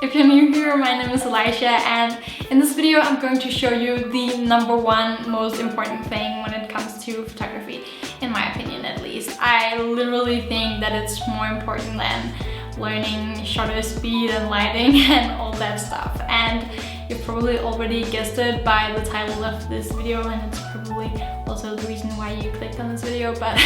If you're new here, my name is Elysia, and in this video I'm going to show you the #1 most important thing when it comes to photography, in my opinion at least. I literally think that it's more important than learning shutter speed and lighting and all that stuff. And you've probably already guessed it by the title of this video, and it's probably also the reason why you clicked on this video, but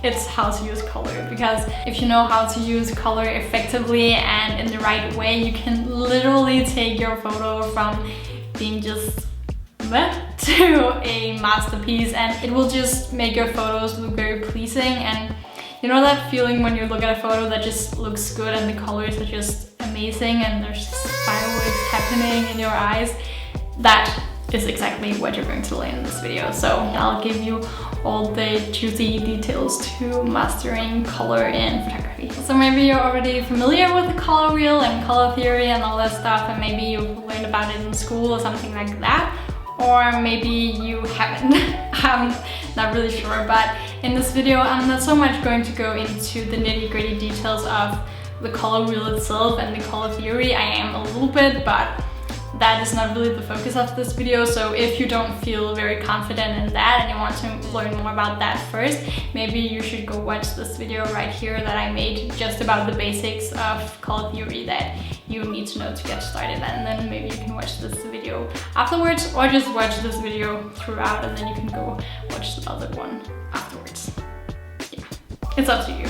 it's how to use color. Because if you know how to use color effectively and in the right way, you can literally take your photo from being just meh to a masterpiece, and it will just make your photos look very pleasing. And you know that feeling when you look at a photo that just looks good and the colors are just amazing and there's fireworks happening in your eyes? That is exactly what you're going to learn in this video. So I'll give you all the juicy details to mastering color in photography. So maybe you're already familiar with the color wheel and color theory and all that stuff, and maybe you've learned about it in school or something like that, or maybe you haven't. I'm not really sure, but in this video I'm not so much going to go into the nitty-gritty details of the color wheel itself and the color theory. I am a little bit, but that is not really the focus of this video. So if you don't feel very confident in that and you want to learn more about that first, maybe you should go watch this video right here that I made just about the basics of color theory that you need to know to get started. And then maybe you can watch this video afterwards, or just watch this video throughout and then you can go watch the other one afterwards. Yeah, it's up to you.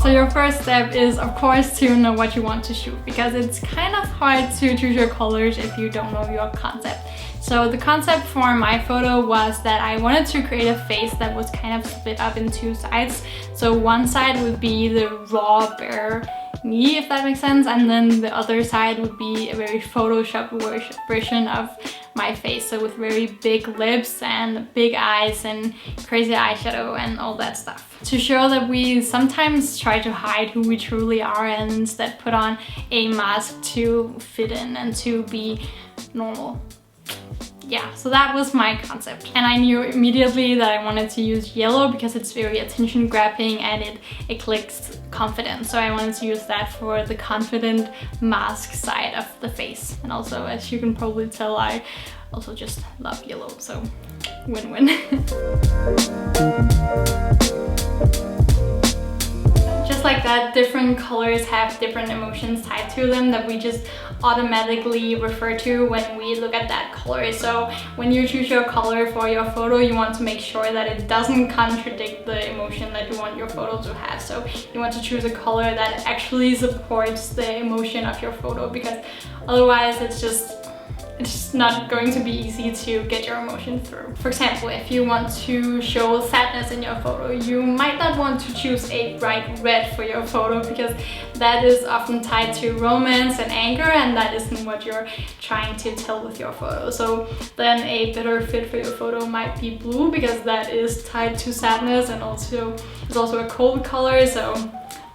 So your first step is, of course, to know what you want to shoot, because it's kind of hard to choose your colors if you don't know your concept. So the concept for my photo was that I wanted to create a face that was kind of split up in two sides. So one side would be the raw, bare me, if that makes sense, and then the other side would be a very photoshopped version of my face, so with very big lips and big eyes and crazy eyeshadow and all that stuff, to show that we sometimes try to hide who we truly are and instead put on a mask to fit in and to be normal. Yeah, so that was my concept. And I knew immediately that I wanted to use yellow because it's very attention grabbing and it clicks confident. So I wanted to use that for the confident mask side of the face. And also, as you can probably tell, I also just love yellow, so win-win. Just like that, different colors have different emotions tied to them that we just automatically refer to when we look at that color. So when you choose your color for your photo, you want to make sure that it doesn't contradict the emotion that you want your photo to have. So you want to choose a color that actually supports the emotion of your photo, because otherwise it's just not going to be easy to get your emotion through. For example, if you want to show sadness in your photo, you might not want to choose a bright red for your photo, because that is often tied to romance and anger, and that isn't what you're trying to tell with your photo. So then a better fit for your photo might be blue, because that is tied to sadness and also it's also a cold color, so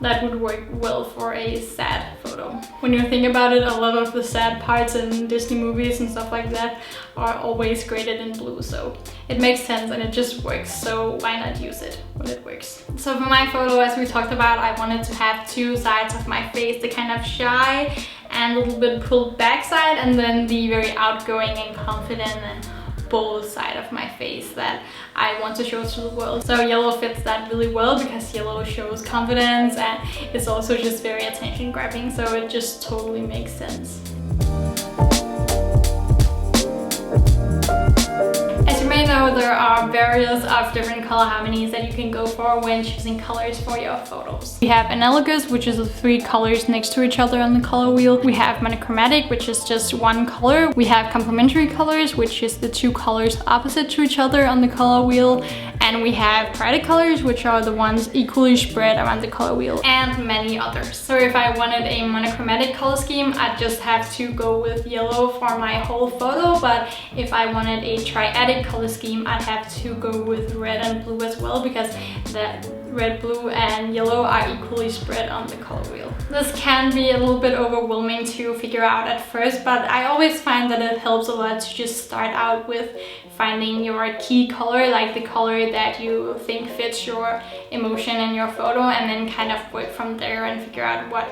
that would work well for a sad photo. When you think about it, a lot of the sad parts in Disney movies and stuff like that are always graded in blue, so it makes sense and it just works, so why not use it when it works? So for my photo, as we talked about, I wanted to have two sides of my face, the kind of shy and a little bit pulled back side, and then the very outgoing and confident and bold side of my face that I want to show to the world. So yellow fits that really well, because yellow shows confidence and it's also just very attention grabbing, so it just totally makes sense. As you may know, there are various of different color harmonies that you can go for when choosing colors for your photos. We have analogous, which is the 3 colors next to each other on the color wheel. We have monochromatic, which is just one color. We have complementary colors, which is the 2 colors opposite to each other on the color wheel. And we have parity colors, which are the ones equally spread around the color wheel, and many others. So if I wanted a monochromatic color scheme, I'd just have to go with yellow for my whole photo. But if I wanted a triadic color scheme, I'd have to go with red and blue as well, because that red, blue and yellow are equally spread on the color wheel. This can be a little bit overwhelming to figure out at first, but I always find that it helps a lot to just start out with finding your key color, like the color that you think fits your emotion in your photo, and then kind of work from there and figure out what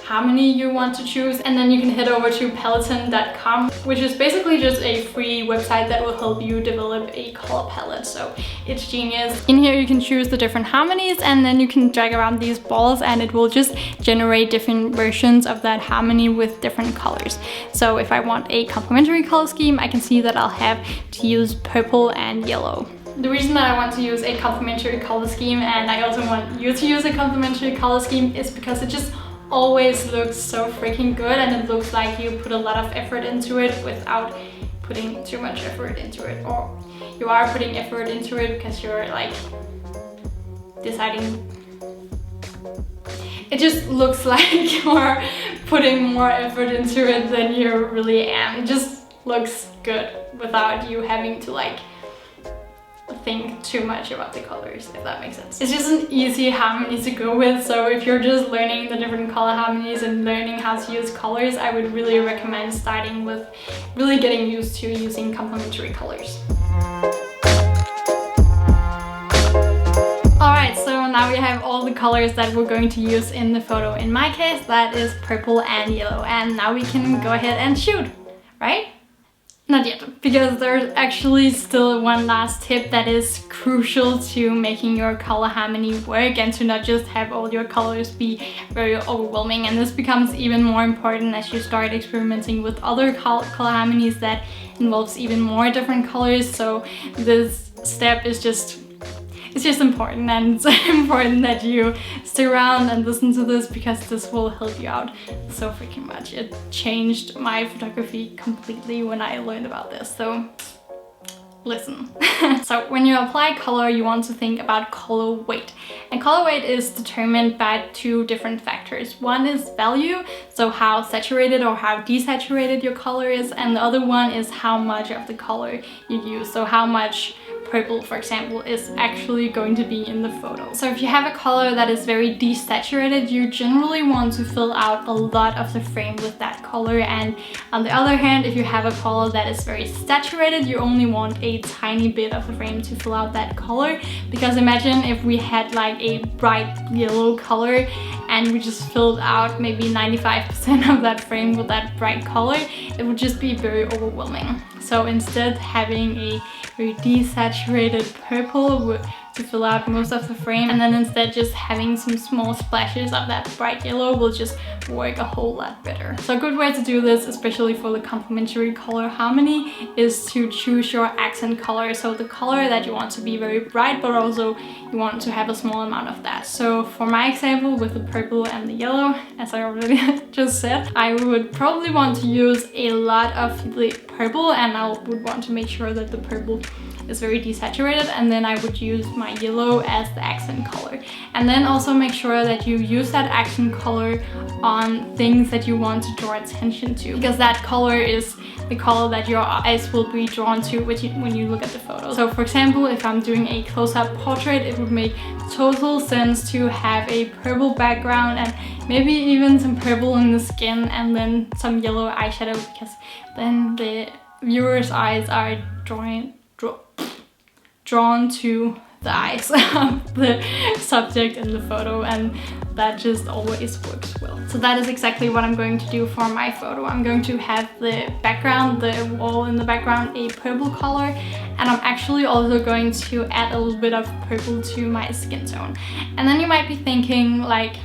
harmony you want to choose. And then you can head over to peloton.com, which is basically just a free website that will help you develop a color palette. So it's genius. In here you can choose the different harmonies, and then you can drag around these balls and it will just generate different versions of that harmony with different colors. So if I want a complementary color scheme, I can see that I'll have to use purple and yellow. The reason that I want to use a complementary color scheme, and I also want you to use a complementary color scheme, is because it just always looks so freaking good, and it looks like you put a lot of effort into it without putting too much effort into it. Or you are putting effort into it because you're like deciding. It just looks like you're putting more effort into it than you really am. It just looks good without you having to like think too much about the colors, if that makes sense. It's just an easy harmony to go with, so if you're just learning the different color harmonies and learning how to use colors, I would really recommend starting with really getting used to using complementary colors. Alright, so now we have all the colors that we're going to use in the photo. In my case, that is purple and yellow, and now we can go ahead and shoot, right? Not yet, because there's actually still one last tip that is crucial to making your color harmony work and to not just have all your colors be very overwhelming. And this becomes even more important as you start experimenting with other color harmonies that involves even more different colors. So this step is just important, and it's important that you stick around and listen to this, because this will help you out so freaking much. It changed my photography completely when I learned about this, so listen. So when you apply color, you want to think about color weight. And color weight is determined by two different factors. One is value, so how saturated or how desaturated your color is, and the other one is how much of the color you use, so how much purple, for example, is actually going to be in the photo. So if you have a color that is very desaturated, you generally want to fill out a lot of the frame with that color, and on the other hand, if you have a color that is very saturated, you only want a tiny bit of the frame to fill out that color. Because imagine if we had like a bright yellow color and we just filled out maybe 95% of that frame with that bright color, it would just be very overwhelming. So instead, having a very desaturated purple to fill out most of the frame, and then instead just having some small splashes of that bright yellow will just work a whole lot better. So a good way to do this, especially for the complementary color harmony, is to choose your accent color. So the color that you want to be very bright, but also you want to have a small amount of that. So for my example, with the purple and the yellow, as I already just said, I would probably want to use a lot of the purple, and I would want to make sure that the purple is very desaturated, and then I would use my yellow as the accent color. And then also make sure that you use that accent color on things that you want to draw attention to, because that color is the color that your eyes will be drawn to when you look at the photo. So for example, if I'm doing a close-up portrait, it would make total sense to have a purple background and maybe even some purple in the skin, and then some yellow eyeshadow, because then the viewer's eyes are drawn to the eyes of the subject in the photo, and that just always works well. So that is exactly what I'm going to do for my photo. I'm going to have the background, the wall in the background, a purple color, and I'm actually also going to add a little bit of purple to my skin tone. And then you might be thinking like,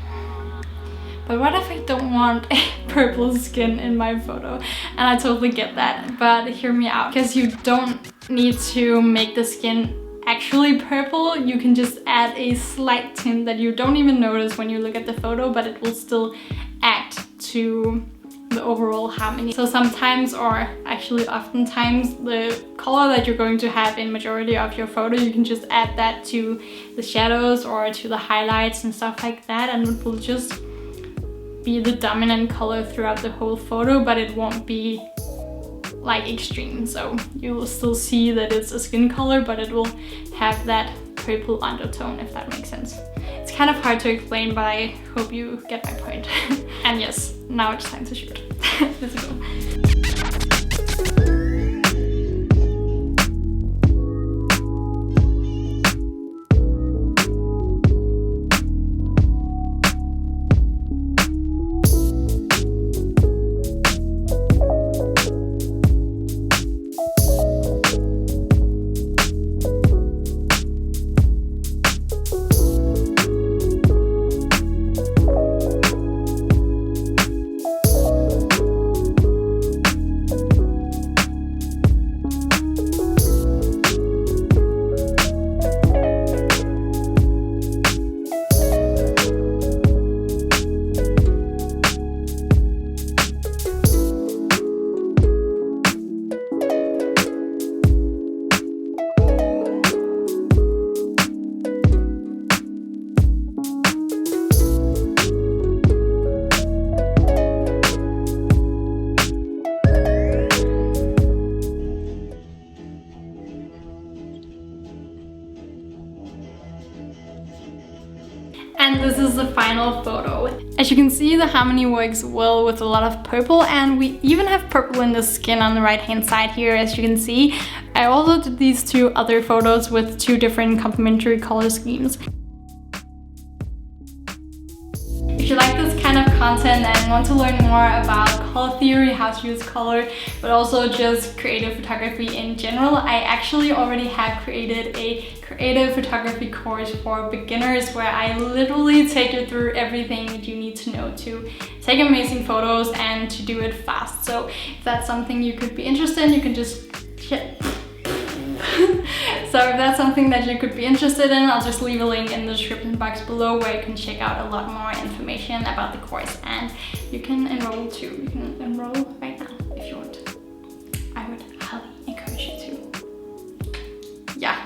but what if I don't want a purple skin in my photo? And I totally get that, but hear me out, because you don't need to make the skin actually purple. You can just add a slight tint that you don't even notice when you look at the photo, but it will still add to the overall harmony. So sometimes, or actually oftentimes, the color that you're going to have in majority of your photo, you can just add that to the shadows or to the highlights and stuff like that, and it will just be the dominant color throughout the whole photo, but it won't be like extreme. So you will still see that it's a skin color, but it will have that purple undertone, if that makes sense. It's kind of hard to explain, but I hope you get my point. And yes, now it's time to shoot. Let's go. And this is the final photo. As you can see, the harmony works well with a lot of purple, and we even have purple in the skin on the right hand side here, as you can see. I also did these two other photos with two different complementary color schemes. If you like this kind of content and want to learn more about color theory, how to use color, but also just creative photography in general, I actually already have created a creative photography course for beginners where I literally take you through everything that you need to know to take amazing photos and to do it fast. So if that's something you could be interested in, you can just... So if that's something that you could be interested in, I'll just leave a link in the description box below where you can check out a lot more information about the course, and you can enroll too. You can enroll right now if you want. I would highly encourage you to. Yeah.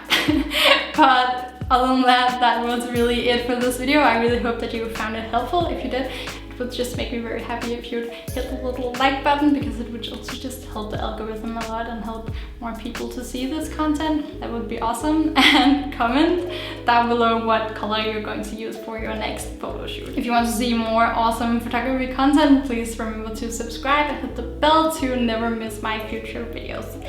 But other than that, that was really it for this video. I really hope that you found it helpful. If you did, it would just make me very happy if you'd hit the little like button, because it would also just help the algorithm a lot and help more people to see this content. That would be awesome. And comment down below what color you're going to use for your next photo shoot. If you want to see more awesome photography content, please remember to subscribe and hit the bell to never miss my future videos.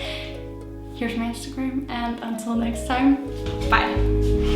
Here's my Instagram, and until next time, bye.